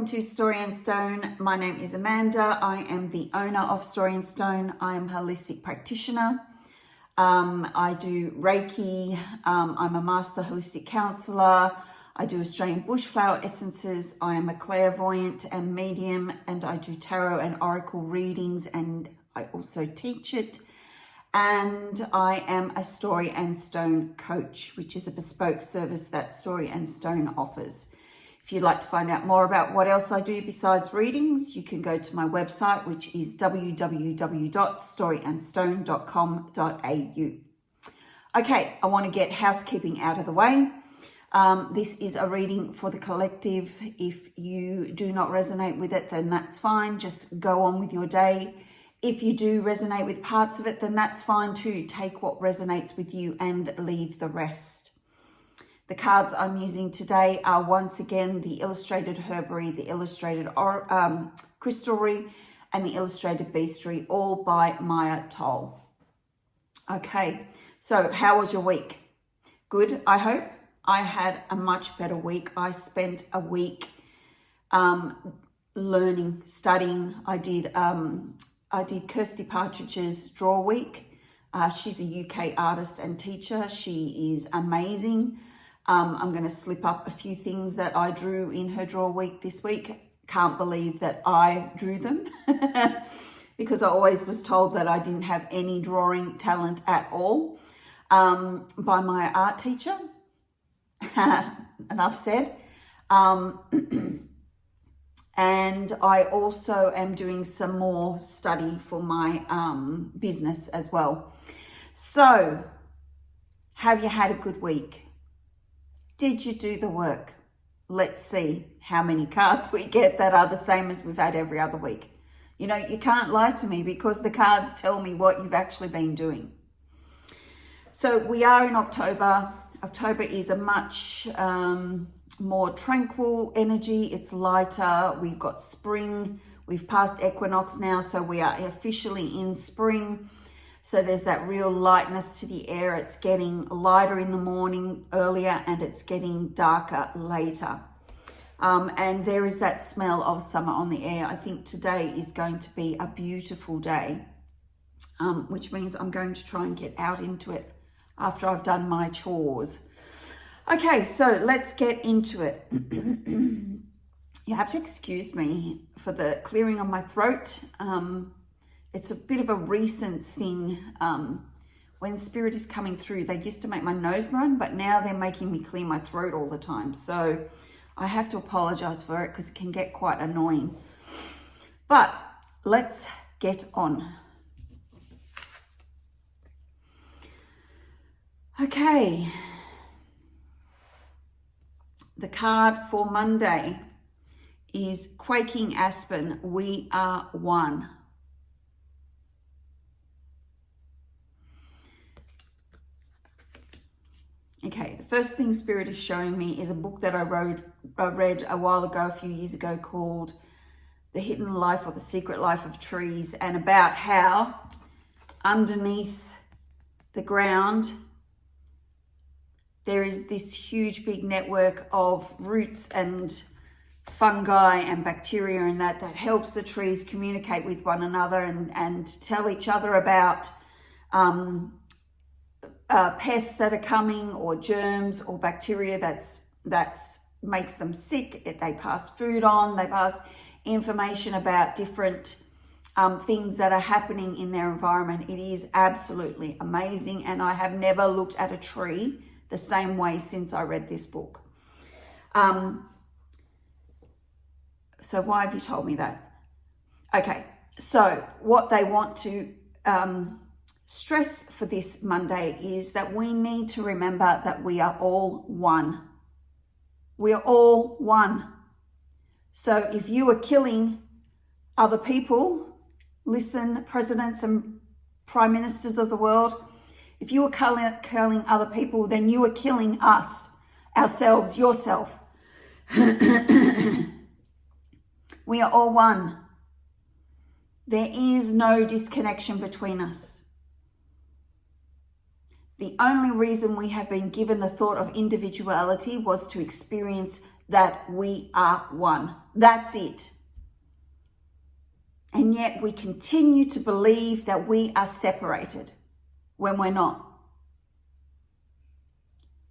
welcome to Story and Stone. My name is Amanda. I am the owner of Story and Stone. I am a holistic practitioner. I do Reiki. I'm a master holistic counselor. I do Australian bushflower essences. I am a clairvoyant and medium, and I do tarot and oracle readings, and I also teach it. And I am a Story and Stone coach, which is a bespoke service that Story and Stone offers. If you'd like to find out more about what else I do besides readings, you can go to my website, which is www.storyandstone.com.au. Okay, I want to get housekeeping out of the way. This is a reading for the collective. If you do not resonate with it, then that's fine. Just go on with your day. If you do resonate with parts of it, then that's fine too. Take what resonates with you and leave the rest. The cards I'm using today are once again the Illustrated Herbiary, the Illustrated Crystallary, and the Illustrated Bestiary, all by Maia Toll. Okay, so how was your week? Good, I hope. I had a much better week. I spent a week learning, studying. I did Kirsty Partridge's Draw Week. She's a UK artist and teacher. She is amazing. I'm going to slip up a few things that I drew in her Draw Week this week. Can't believe that I drew them because I always was told that I didn't have any drawing talent at all by my art teacher. Enough said. And I also am doing some more study for my business as well. So, have you had a good week? Did you do the work? Let's see how many cards we get that are the same as we've had every other week. You know, you can't lie to me because the cards tell me what you've actually been doing. So we are in October. October is a much more tranquil energy. It's lighter. We've got spring. We've passed equinox now, so we are officially in spring. So there's that real lightness to the air. It's getting lighter in the morning earlier, and it's getting darker later. And there is that smell of summer on the air. I think today is going to be a beautiful day, which means I'm going to try and get out into it after I've done my chores. Okay, so let's get into it. You have to excuse me for the clearing of my throat. It's a bit of a recent thing. When spirit is coming through, they used to make my nose run, but now they're making me clear my throat all the time. So I have to apologize for it because it can get quite annoying. But let's get on. Okay. The card for Monday is Quaking Aspen, We Are One. Okay, the first thing Spirit is showing me is a book that I read a while ago, a few years ago, called The Hidden Life or The Secret Life of Trees, and about how underneath the ground there is this huge big network of roots and fungi and bacteria and that helps the trees communicate with one another and tell each other about pests that are coming, or germs or bacteria that's makes them sick. They pass food on, they pass information about different things that are happening in their environment. It is absolutely amazing, and I have never looked at a tree the same way since I read this book. So why have you told me that? Okay, so what they want to stress for this Monday is that we need to remember that we are all one. We are all one. So if you are killing other people, listen, presidents and prime ministers of the world, if you are killing other people, then you are killing us, ourselves, yourself. We are all one. There is no disconnection between us. The only reason we have been given the thought of individuality was to experience that we are one. That's it. And yet we continue to believe that we are separated when we're not.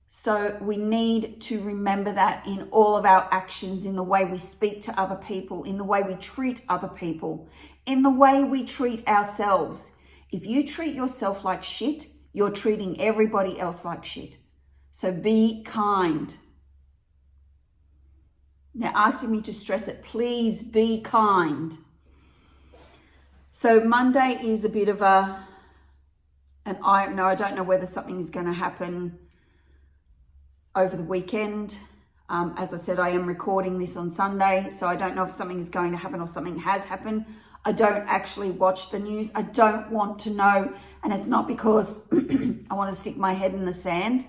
So we need to remember that in all of our actions, in the way we speak to other people, in the way we treat other people, in the way we treat ourselves. If you treat yourself like shit, you're treating everybody else like shit. So be kind. They're asking me to stress it. Please be kind. So Monday is a bit of I don't know whether something is going to happen over the weekend. As I said, I am recording this on Sunday, so I don't know if something is going to happen or something has happened. I don't actually watch the news. I don't want to know. And it's not because I want to stick my head in the sand.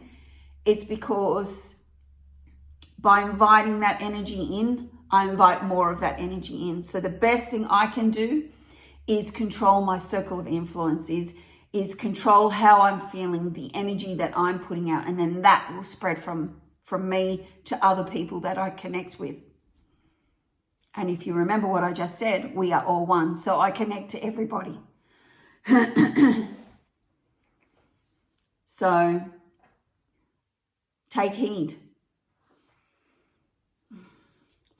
It's because by inviting that energy in, I invite more of that energy in. So the best thing I can do is control my circle of influence, is control how I'm feeling, the energy that I'm putting out, and then that will spread from me to other people that I connect with. And if you remember what I just said, we are all one, so I connect to everybody. So take heed.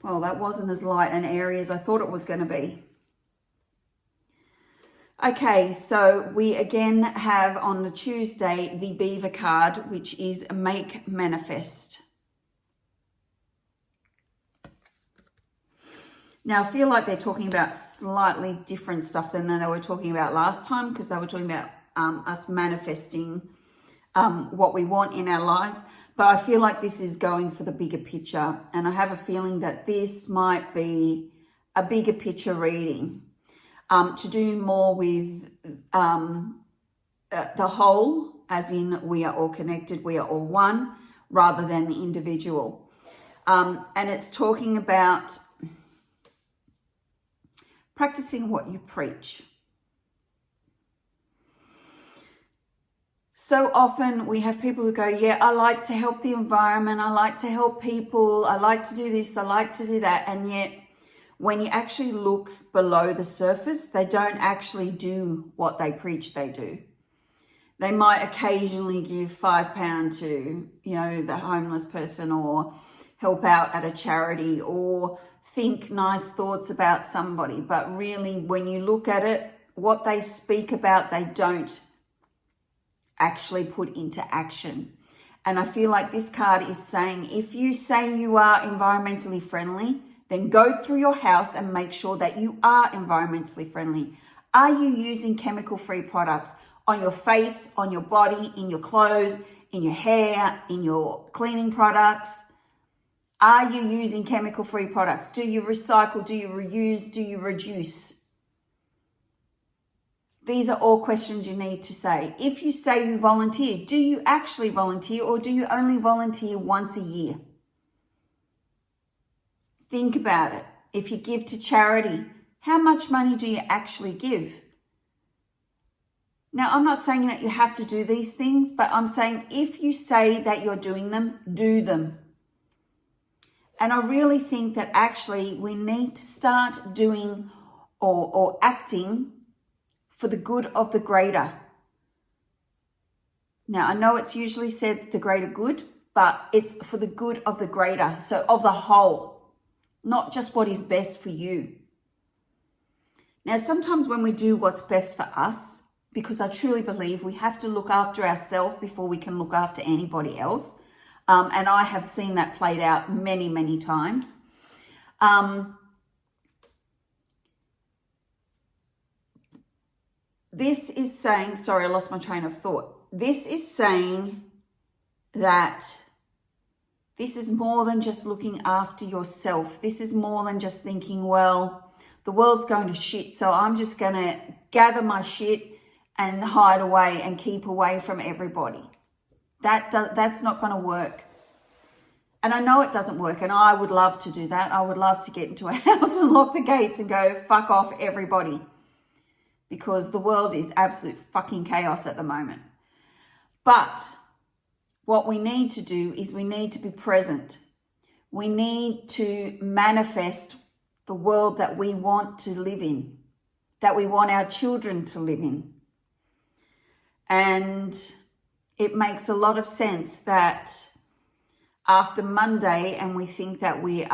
Well, that wasn't as light and airy as I thought it was going to be. Okay, so we again have on the Tuesday the Beaver card, which is Make Manifest. Now, I feel like they're talking about slightly different stuff than they were talking about last time, because they were talking about us manifesting what we want in our lives. But I feel like this is going for the bigger picture, and I have a feeling that this might be a bigger picture reading. To do more with the whole, as in we are all connected, we are all one, rather than the individual. And it's talking about practicing what you preach. So often we have people who go, yeah, I like to help the environment, I like to help people, I like to do this, I like to do that, and yet when you actually look below the surface, they don't actually do what they preach they do. They might occasionally give £5 to, the homeless person, or help out at a charity, or think nice thoughts about somebody. But really, when you look at it, what they speak about, they don't actually put into action. And I feel like this card is saying, if you say you are environmentally friendly, then go through your house and make sure that you are environmentally friendly. Are you using chemical-free products on your face, on your body, in your clothes, in your hair, in your cleaning products? Are you using chemical-free products? Do you recycle? Do you reuse? Do you reduce? These are all questions you need to say. If you say you volunteer, do you actually volunteer, or do you only volunteer once a year? Think about it. If you give to charity, how much money do you actually give? Now, I'm not saying that you have to do these things, but I'm saying if you say that you're doing them, do them. And I really think that actually we need to start doing or acting for the good of the greater. Now, I know it's usually said the greater good, but it's for the good of the greater, so of the whole. Not just what is best for you. Now, sometimes when we do what's best for us, because I truly believe we have to look after ourselves before we can look after anybody else. And I have seen that played out many, many times. This is saying, sorry, I lost my train of thought. This is saying that this is more than just looking after yourself. This is more than just thinking, well, the world's going to shit, so I'm just going to gather my shit and hide away and keep away from everybody. That's not going to work. And I know it doesn't work, and I would love to do that. I would love to get into a house and lock the gates and go, fuck off everybody. Because the world is absolute fucking chaos at the moment. But what we need to do is we need to be present. We need to manifest the world that we want to live in, that we want our children to live in. And it makes a lot of sense that after Monday, and we think that we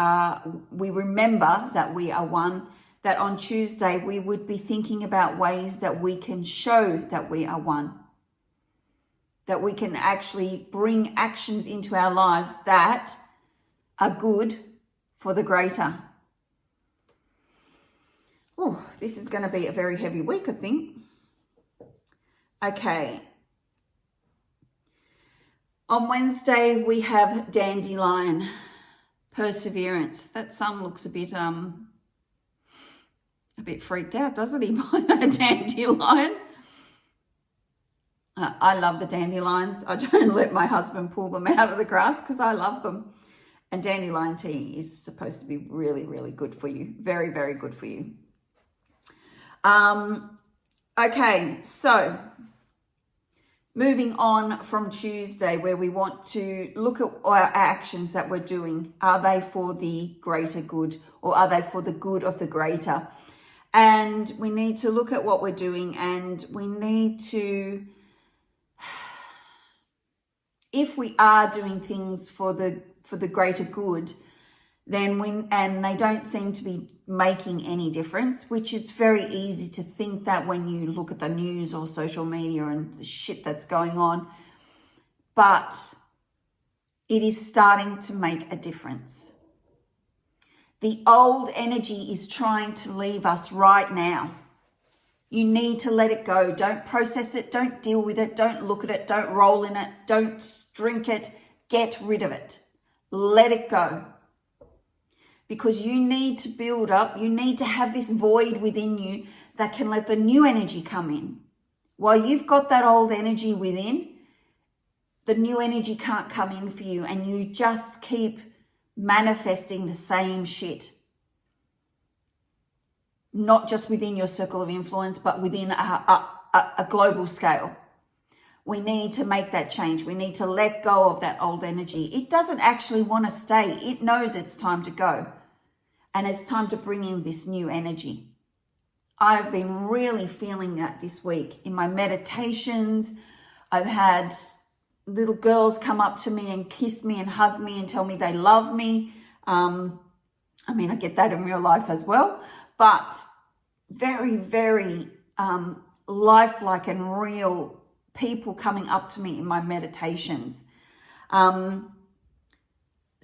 remember that we are one, that on Tuesday we would be thinking about ways that we can show that we are one, that we can actually bring actions into our lives that are good for the greater. Oh, this is going to be a very heavy week, I think. Okay. On Wednesday, we have Dandelion, Perseverance. That sun looks a bit freaked out, doesn't he, by a dandelion? I love the dandelions. I don't let my husband pull them out of the grass because I love them. And dandelion tea is supposed to be really, really good for you. Very, very good for you. Okay, so moving on from Tuesday, where we want to look at our actions that we're doing. Are they for the greater good, or are they for the good of the greater? And we need to look at what we're doing, and we need to, if we are doing things for the greater good, then and they don't seem to be making any difference, which it's very easy to think that when you look at the news or social media and the shit that's going on, but it is starting to make a difference. The old energy is trying to leave us right now. You need to let it go. Don't process it. Don't deal with it. Don't look at it. Don't roll in it. Don't drink it. Get rid of it. Let it go. Because you need to build up, you need to have this void within you that can let the new energy come in. While you've got that old energy within, the new energy can't come in for you, and you just keep manifesting the same shit. Not just within your circle of influence, but within a global scale. We need to make that change. We need to let go of that old energy. It doesn't actually want to stay. It knows it's time to go. And it's time to bring in this new energy. I've been really feeling that this week. In my meditations, I've had little girls come up to me and kiss me and hug me and tell me they love me. I get that in real life as well. But very, very lifelike and real people coming up to me in my meditations.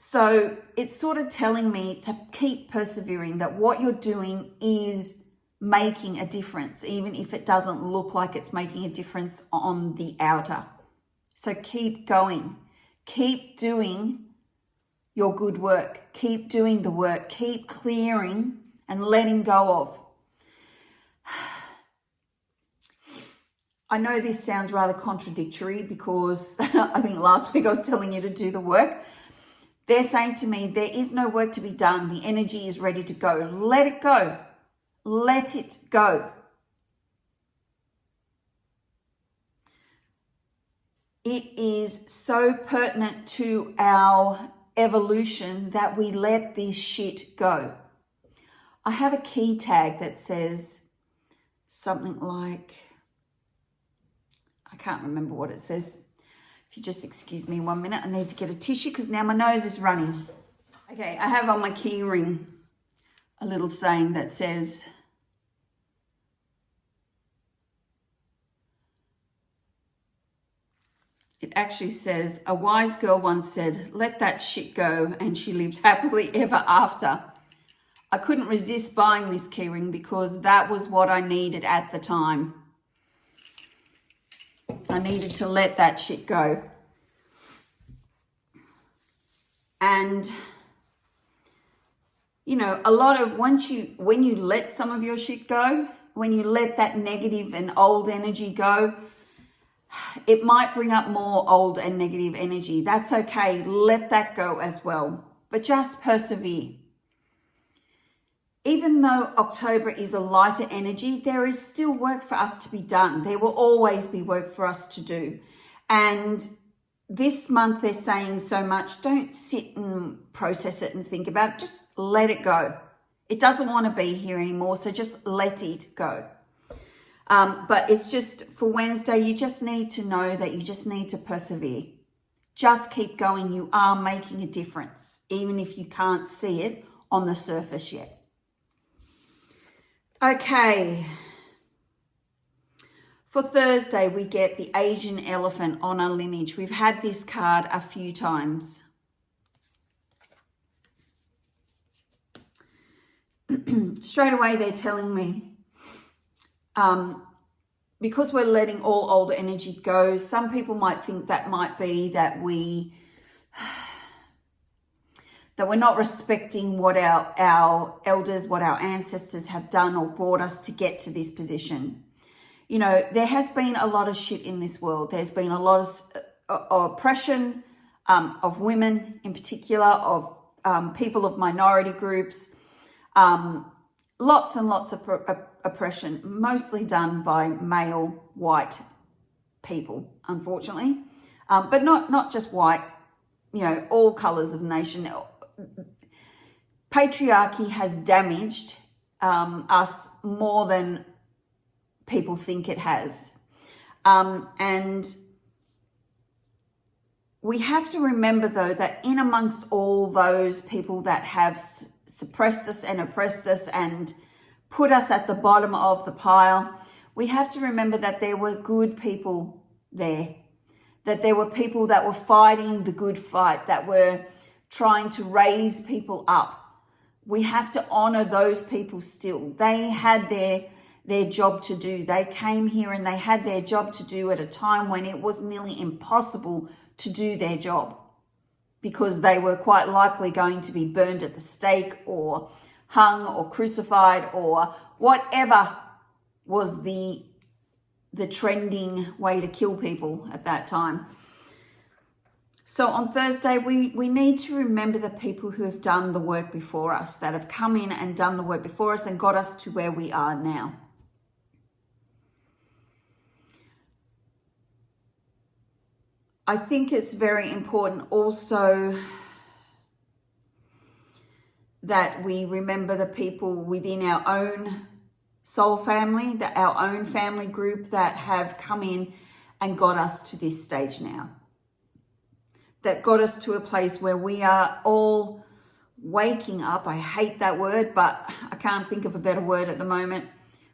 So it's sort of telling me to keep persevering, that what you're doing is making a difference, even if it doesn't look like it's making a difference on the outer. So keep going. Keep doing your good work. Keep doing the work. Keep clearing and letting go of. I know this sounds rather contradictory because I think last week I was telling you to do the work. They're saying to me, there is no work to be done. The energy is ready to go. Let it go. Let it go. It is so pertinent to our evolution that we let this shit go. I have a key tag that says something like, I can't remember what it says. If you just excuse me 1 minute, I need to get a tissue because now my nose is running. Okay, I have on my key ring a little saying that says, it actually says, a wise girl once said, let that shit go, and she lived happily ever after. I couldn't resist buying this key ring because that was what I needed at the time. I needed to let that shit go. And, you know, a lot of when you let some of your shit go, when you let that negative and old energy go, it might bring up more old and negative energy. That's okay. Let that go as well. But just persevere. Even though October is a lighter energy, there is still work for us to be done. There will always be work for us to do. And this month they're saying so much, don't sit and process it and think about it. Just let it go. It doesn't want to be here anymore, so just let it go. But it's just for Wednesday, you just need to know that you just need to persevere. Just keep going. You are making a difference, even if you can't see it on the surface yet. Okay. For Thursday, we get the Asian elephant on a lineage. We've had this card a few times. Straight away, they're telling me, because we're letting all old energy go, some people might think that might be that we're not respecting what our elders, what our ancestors have done or brought us to get to this position. You know, there has been a lot of shit in this world. There's been a lot of oppression of women in particular, of people of minority groups, lots and lots of oppression, mostly done by male white people, unfortunately, but not just white, you know, all colors of the nation. Patriarchy has damaged us more than people think it has. And we have to remember, though, that in amongst all those people that have suppressed us and oppressed us and put us at the bottom of the pile, we have to remember that there were good people there, that there were people that were fighting the good fight, that were trying to raise people up. We have to honor those people still. They had their job to do. They came here and they had their job to do at a time when it was nearly impossible to do their job, because they were quite likely going to be burned at the stake or hung or crucified or whatever was the trending way to kill people at that time. So on Thursday, we need to remember the people who have done the work before us, that have come in and done the work before us and got us to where we are now. I think it's very important also that we remember the people within our own soul family, that our own family group that have come in and got us to this stage now. That got us to a place where we are all waking up. I hate that word, but I can't think of a better word at the moment.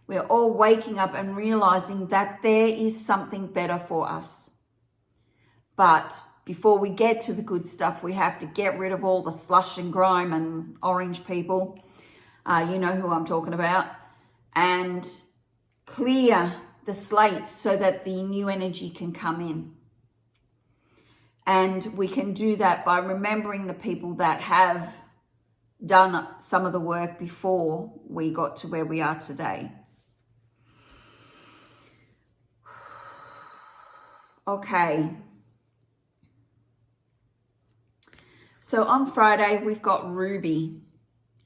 We're all waking up and realizing that there is something better for us. But before we get to the good stuff, we have to get rid of all the slush and grime and orange people. You know who I'm talking about. And clear the slate so that the new energy can come in. And we can do that by remembering the people that have done some of the work before we got to where we are today. Okay. So on Friday, we've got Ruby,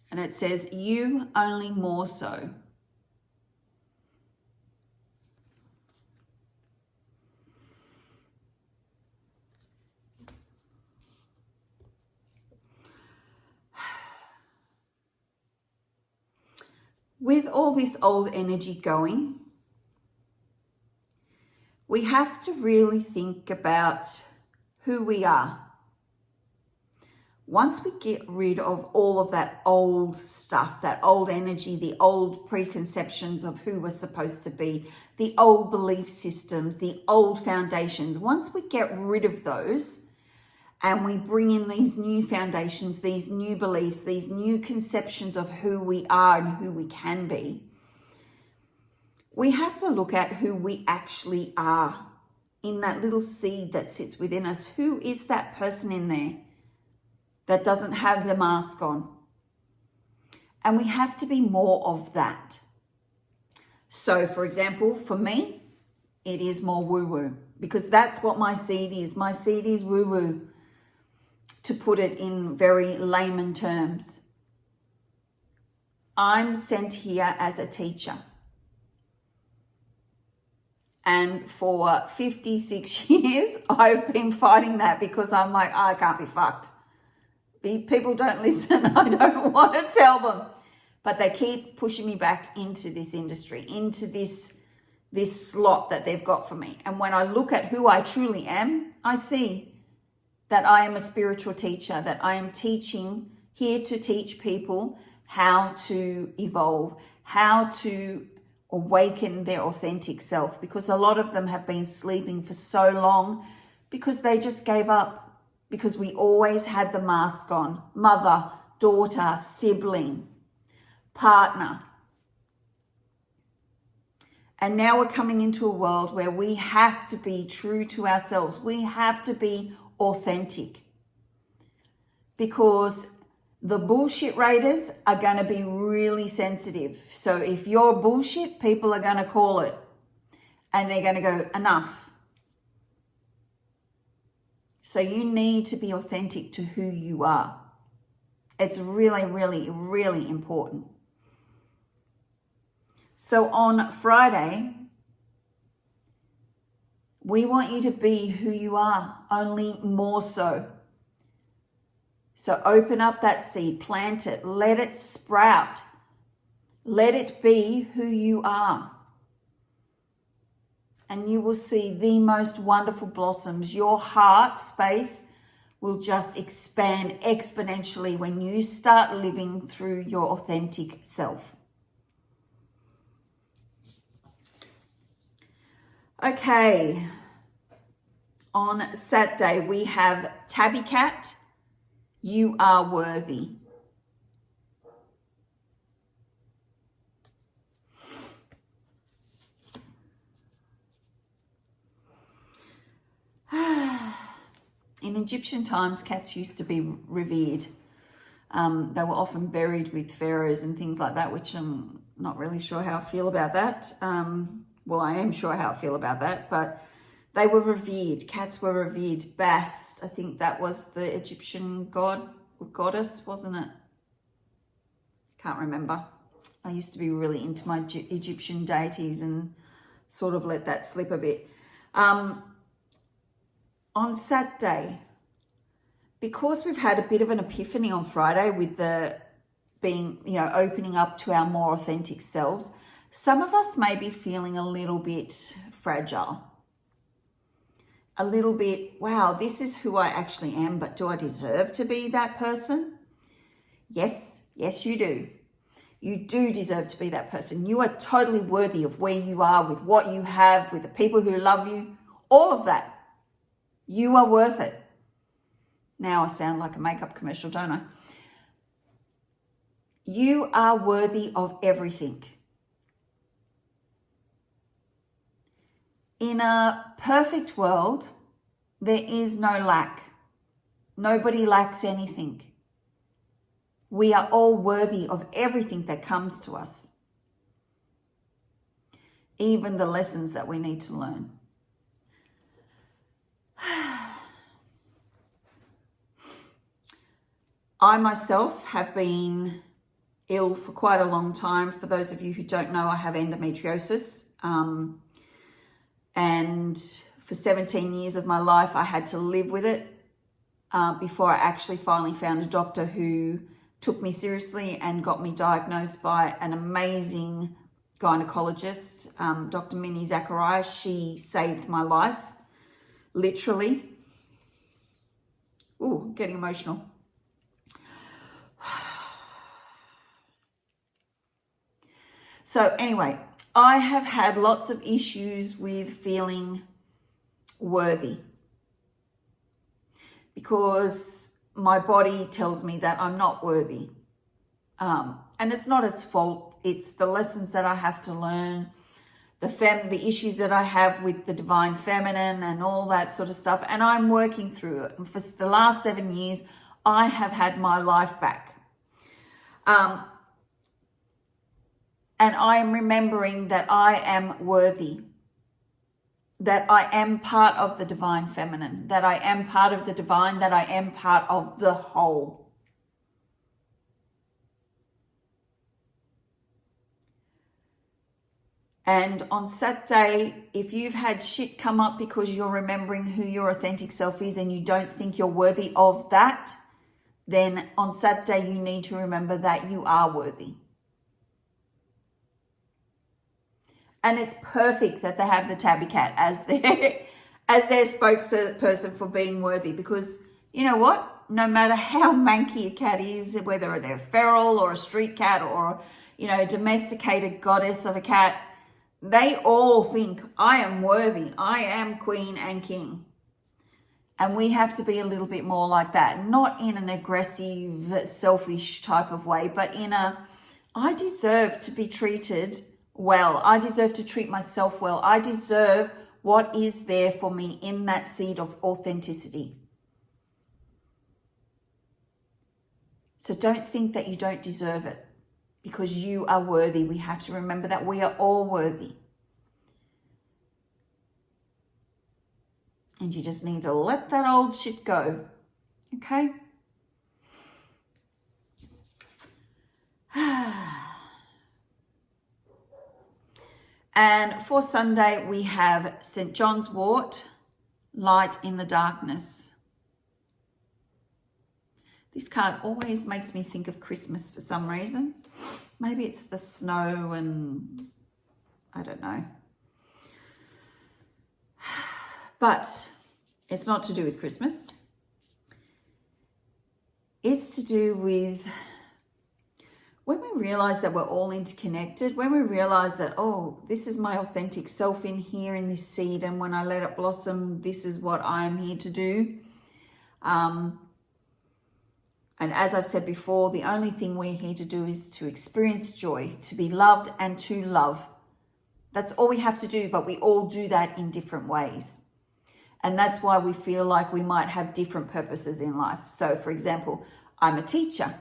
and it says, you only more so. With all this old energy going, we have to really think about who we are. Once we get rid of all of that old stuff, that old energy, the old preconceptions of who we're supposed to be, the old belief systems, the old foundations, once we get rid of those and we bring in these new foundations, these new beliefs, these new conceptions of who we are and who we can be, we have to look at who we actually are in that little seed that sits within us. Who is that person in there that doesn't have the mask on? And we have to be more of that. So, for example, for me, it is more woo-woo, because that's what my seed is. My seed is woo-woo, to put it in very layman terms. I'm sent here as a teacher. And for 56 years, I've been fighting that because I'm like, I can't be fucked. People don't listen. I don't want to tell them. But they keep pushing me back into this industry, into this slot that they've got for me. And when I look at who I truly am, I see that I am a spiritual teacher, that I am teaching, here to teach people how to evolve, how to awaken their authentic self, because a lot of them have been sleeping for so long because they just gave up, because we always had the mask on. Mother, daughter, sibling, partner. And now we're coming into a world where we have to be true to ourselves. We have to be authentic, because the bullshit raiders are going to be really sensitive. So if you're bullshit, people are going to call it, and they're going to go, enough. So you need to be authentic to who you are. It's really, really, really important. So on Friday, we want you to be who you are, only more so. So open up that seed, plant it, let it sprout. Let it be who you are. And you will see the most wonderful blossoms. Your heart space will just expand exponentially when you start living through your authentic self. Okay, on Saturday we have Tabby Cat, You Are Worthy. In Egyptian times, cats used to be revered. They were often buried with pharaohs and things like that, which I'm not really sure how I feel about that. Well, I am sure how I feel about that, but they were revered. Cats were revered. Bast, I think that was the Egyptian god or goddess, wasn't it? Can't remember. I used to be really into my Egyptian deities and sort of let that slip a bit. On Saturday, because we've had a bit of an epiphany on Friday with the being, opening up to our more authentic selves, some of us may be feeling a little bit fragile. A little bit, wow, this is who I actually am, but do I deserve to be that person? Yes, you do. You do deserve to be that person. You are totally worthy of where you are, with what you have, with the people who love you, all of that. You are worth it. Now I sound like a makeup commercial, don't I? You are worthy of everything. In a perfect world, there is no lack. Nobody lacks anything. We are all worthy of everything that comes to us, even the lessons that we need to learn. I myself have been ill for quite a long time. For those of you who don't know, I have endometriosis. And for 17 years of my life, I had to live with it before I actually finally found a doctor who took me seriously and got me diagnosed by an amazing gynecologist, Dr. Minnie Zachariah. She saved my life, literally. Ooh, getting emotional. So anyway, I have had lots of issues with feeling worthy because my body tells me that I'm not worthy. And it's not its fault. It's the lessons that I have to learn, the issues that I have with the divine feminine and all that sort of stuff. And I'm working through it. And for the last 7 years, I have had my life back. And I am remembering that I am worthy, that I am part of the divine feminine, that I am part of the divine, that I am part of the whole. And on Saturday, if you've had shit come up because you're remembering who your authentic self is and you don't think you're worthy of that, then on Saturday you need to remember that you are worthy. And it's perfect that they have the tabby cat as their spokesperson for being worthy, because you know what? No matter how manky a cat is, whether they're feral or a street cat or, a domesticated goddess of a cat, they all think, I am worthy. I am queen and king. And we have to be a little bit more like that. Not in an aggressive, selfish type of way, but in I deserve to be treated well. I deserve to treat myself well. I deserve what is there for me in that seed of authenticity. So don't think that you don't deserve it, because you are worthy. We have to remember that we are all worthy. And you just need to let that old shit go. Okay? And for Sunday, we have St. John's wort, light in the darkness. This card always makes me think of Christmas for some reason. Maybe it's the snow and I don't know. But it's not to do with Christmas. It's to do with when we realize that we're all interconnected, when we realize that, oh, this is my authentic self in here in this seed, and when I let it blossom, this is what I'm here to do. And as I've said before, the only thing we're here to do is to experience joy, to be loved and to love. That's all we have to do, but we all do that in different ways. And that's why we feel like we might have different purposes in life. So, for example, I'm a teacher.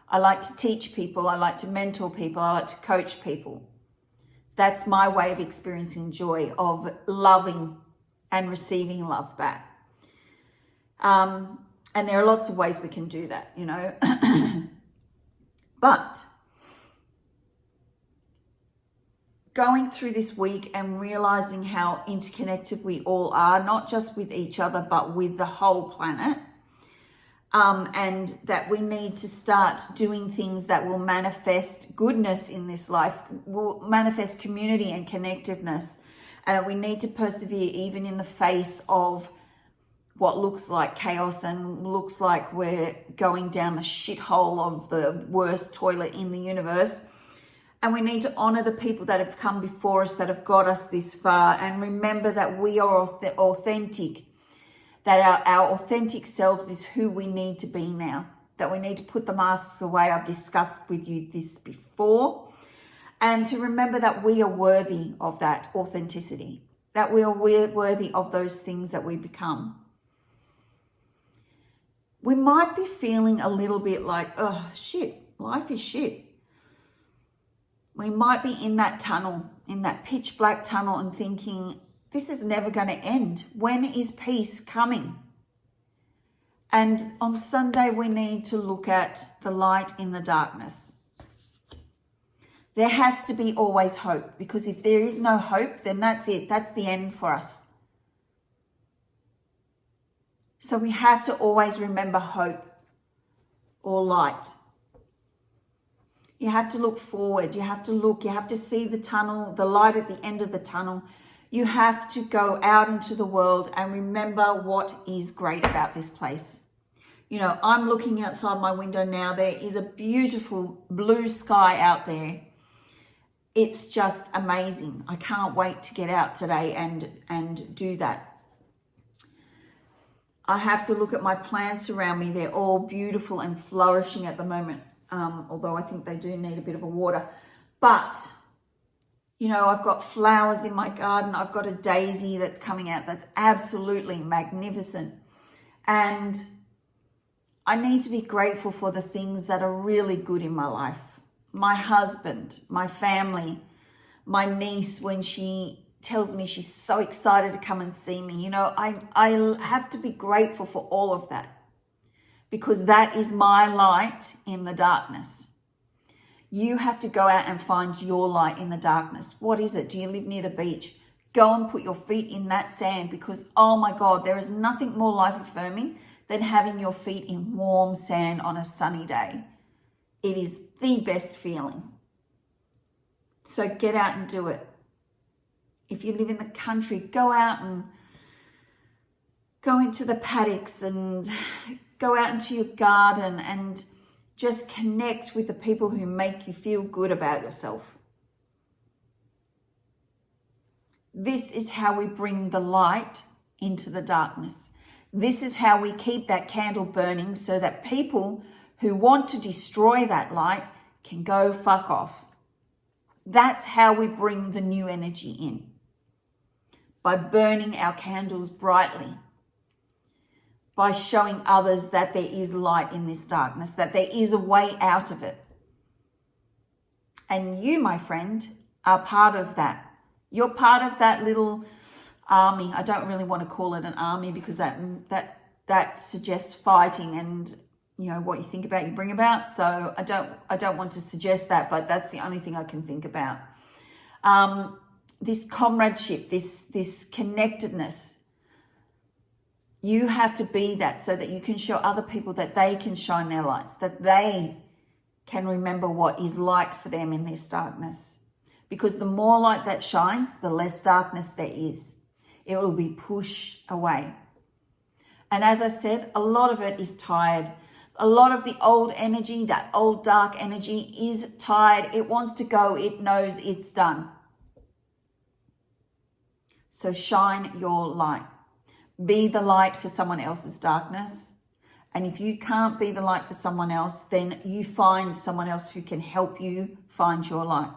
I like to teach people. I like to mentor people. I like to coach people. That's my way of experiencing joy, of loving and receiving love back. And there are lots of ways we can do that, But going through this week and realizing how interconnected we all are, not just with each other, but with the whole planet, and that we need to start doing things that will manifest goodness in this life, will manifest community and connectedness, and we need to persevere even in the face of what looks like chaos and looks like we're going down the shithole of the worst toilet in the universe. And we need to honor the people that have come before us, that have got us this far, and remember that we are authentic, that our authentic selves is who we need to be now, that we need to put the masks away. I've discussed with you this before. And to remember that we are worthy of that authenticity, that we are worthy of those things that we become. We might be feeling a little bit like, oh, shit, life is shit. We might be in that tunnel, in that pitch black tunnel, and thinking, this is never going to end. When is peace coming? And on Sunday, we need to look at the light in the darkness. There has to be always hope, because if there is no hope, then that's it. That's the end for us. So we have to always remember hope or light. You have to look forward. You have to see the tunnel, the light at the end of the tunnel. You have to go out into the world and remember what is great about this place. I'm looking outside my window now. There is a beautiful blue sky out there. It's just amazing. I can't wait to get out today and do that. I have to look at my plants around me. They're all beautiful and flourishing at the moment, although I think they do need a bit of a water. But, I've got flowers in my garden. I've got a daisy that's coming out that's absolutely magnificent. And I need to be grateful for the things that are really good in my life. My husband, my family, my niece, when she tells me she's so excited to come and see me. I have to be grateful for all of that, because that is my light in the darkness. You have to go out and find your light in the darkness. What is it? Do you live near the beach? Go and put your feet in that sand, because, oh my God, there is nothing more life affirming than having your feet in warm sand on a sunny day. It is the best feeling. So get out and do it. If you live in the country, go out and go into the paddocks and go out into your garden and just connect with the people who make you feel good about yourself. This is how we bring the light into the darkness. This is how we keep that candle burning so that people who want to destroy that light can go fuck off. That's how we bring the new energy in. By burning our candles brightly. By showing others that there is light in this darkness, that there is a way out of it. And you, my friend, are part of that. You're part of that little army. I don't really want to call it an army, because that suggests fighting and, you know, what you think about, you bring about. So I don't want to suggest that, but that's the only thing I can think about. This comradeship, this connectedness. You have to be that so that you can show other people that they can shine their lights, that they can remember what is light for them in this darkness. Because the more light that shines, the less darkness there is. It will be pushed away. And as I said, a lot of it is tired. A lot of the old energy, that old dark energy, is tired. It wants to go. It knows it's done. So shine your light. Be the light for someone else's darkness. And if you can't be the light for someone else, then you find someone else who can help you find your light.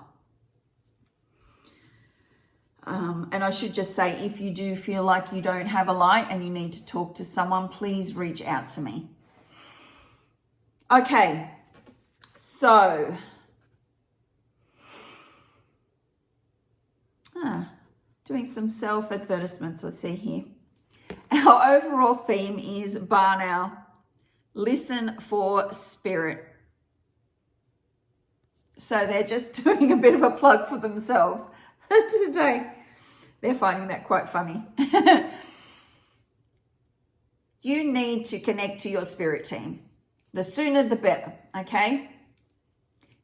And I should just say, if you do feel like you don't have a light and you need to talk to someone, please reach out to me. Okay, so doing some self-advertisements, let's see here. Our overall theme is bar now. Listen for spirit. So they're just doing a bit of a plug for themselves today. They're finding that quite funny. You need to connect to your spirit team. The sooner the better, okay?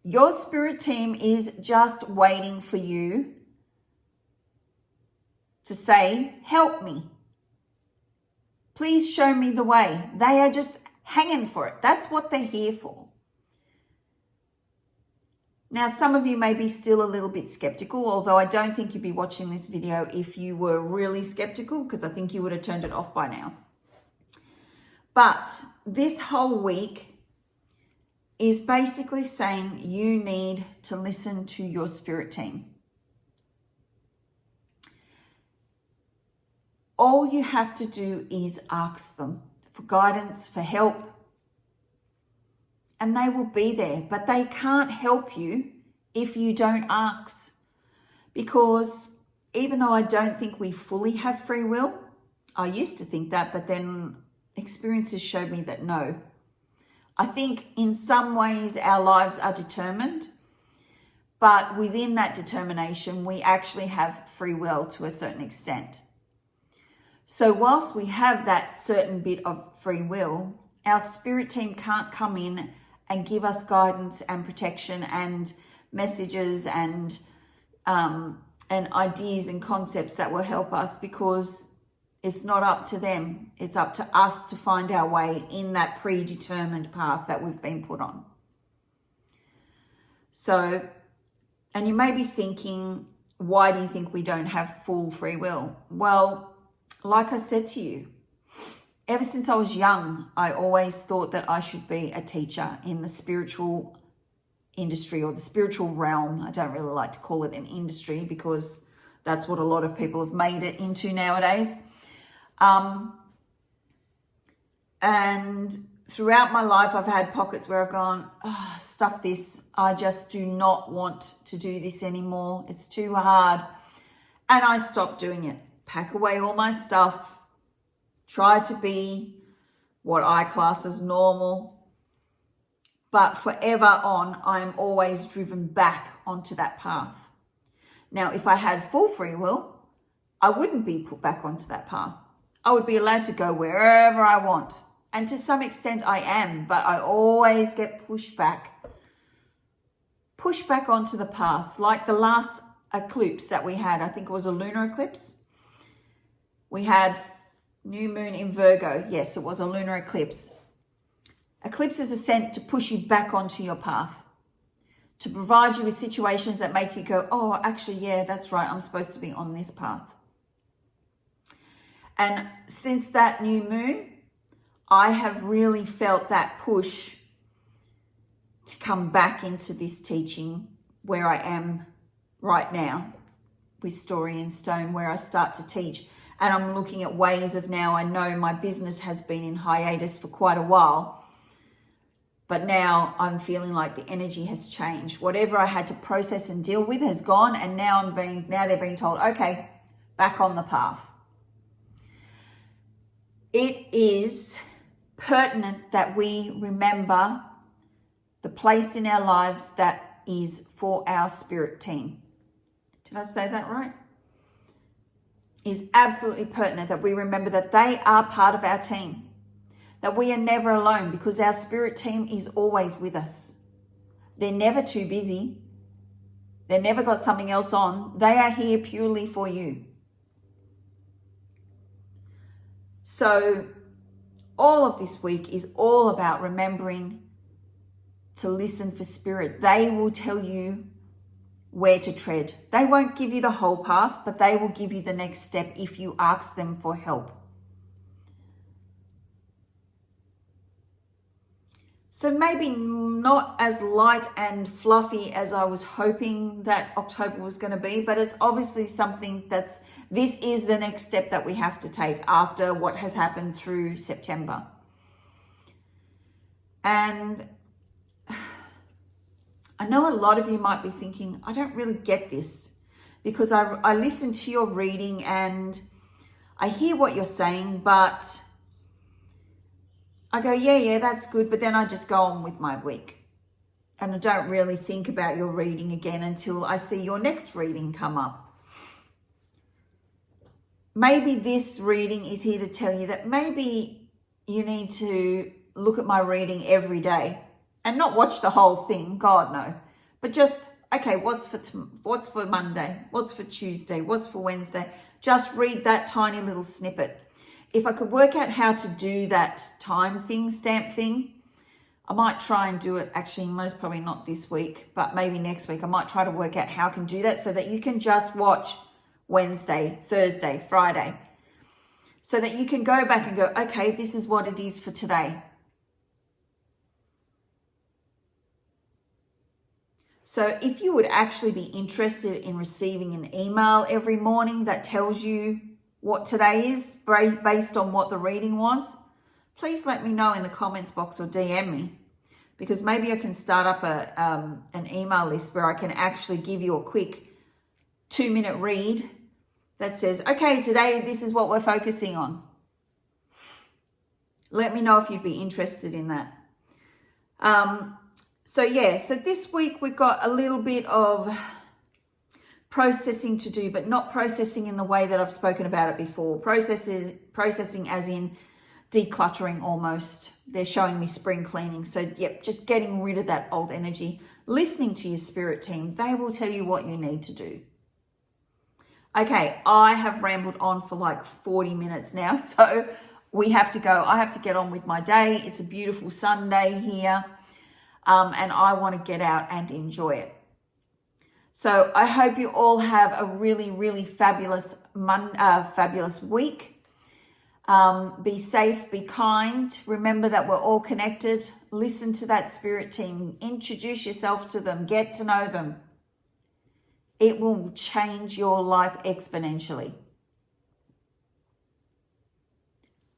Your spirit team is just waiting for you to say, help me. Please show me the way. They are just hanging for it. That's what they're here for. Now, some of you may be still a little bit skeptical, although I don't think you'd be watching this video if you were really skeptical, because I think you would have turned it off by now. But this whole week is basically saying you need to listen to your spirit team. All you have to do is ask them for guidance, for help, and they will be there. But they can't help you if you don't ask. Because even though I don't think we fully have free will, I used to think that, but then experiences showed me that no. I think in some ways our lives are determined, but within that determination, we actually have free will to a certain extent. So whilst we have that certain bit of free will, our spirit team can't come in and give us guidance and protection and messages and ideas and concepts that will help us, because it's not up to them. It's up to us to find our way in that predetermined path that we've been put on. So, and you may be thinking, why do you think we don't have full free will? Well, like I said to you, ever since I was young, I always thought that I should be a teacher in the spiritual industry or the spiritual realm. I don't really like to call it an industry because that's what a lot of people have made it into nowadays. And throughout my life, I've had pockets where I've gone, oh, stuff this. I just do not want to do this anymore. It's too hard. And I stopped doing it. Pack away all my stuff. Try to be what I class as normal. but forever on, I'm always driven back onto that path. Now, if I had full free will, I wouldn't be put back onto that path. I would be allowed to go wherever I want. And to some extent I am, but I always get pushed back onto the path. Like the last eclipse that we had, I think it was a lunar eclipse. We had new moon in Virgo. Yes, it was a lunar eclipse. Eclipses are sent to push you back onto your path, to provide you with situations that make you go, oh, actually, yeah, that's right, I'm supposed to be on this path. And since that new moon, I have really felt that push to come back into this teaching where I am right now with Story in Stone, where I start to teach. And I'm looking at ways of now, I know my business has been in hiatus for quite a while, but now I'm feeling like the energy has changed. Whatever I had to process and deal with has gone, and now they're being told, okay, back on the path. It is pertinent that we remember the place in our lives that is for our spirit team. Did I say that right? Is absolutely pertinent that we remember that they are part of our team, that we are never alone, because our spirit team is always with us. They're never too busy. They've never got something else on. They are here purely for you. So all of this week is all about remembering to listen for spirit. They will tell you where to tread. They won't give you the whole path, but they will give you the next step if you ask them for help. So maybe not as light and fluffy as I was hoping that October was going to be, but it's obviously something this is the next step that we have to take after what has happened through September. And I know a lot of you might be thinking, I don't really get this, because I listen to your reading and I hear what you're saying, but I go, yeah, that's good. But then I just go on with my week. And I don't really think about your reading again until I see your next reading come up. Maybe this reading is here to tell you that maybe you need to look at my reading every day and not watch the whole thing, God no, but just, okay, what's for Monday? What's for Tuesday? What's for Wednesday? Just read that tiny little snippet. If I could work out how to do that stamp thing, I might try and do it. Actually, most probably not this week, but maybe next week. I might try to work out how I can do that so that you can just watch Wednesday, Thursday, Friday, so that you can go back and go, okay, this is what it is for today. So if you would actually be interested in receiving an email every morning that tells you what today is based on what the reading was, please let me know in the comments box or DM me, because maybe I can start up an email list where I can actually give you a quick 2-minute read that says, okay, today this is what we're focusing on. Let me know if you'd be interested in that. So this week we've got a little bit of processing to do, but not processing in the way that I've spoken about it before. Processing as in decluttering almost. They're showing me spring cleaning. So just getting rid of that old energy. Listening to your spirit team. They will tell you what you need to do. Okay, I have rambled on for like 40 minutes now, so we have to go. I have to get on with my day. It's a beautiful Sunday here, and I want to get out and enjoy it. So I hope you all have a really, really fabulous week. Be safe, be kind. Remember that we're all connected. Listen to that spirit team. Introduce yourself to them. Get to know them. It will change your life exponentially.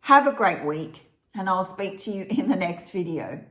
Have a great week, and I'll speak to you in the next video.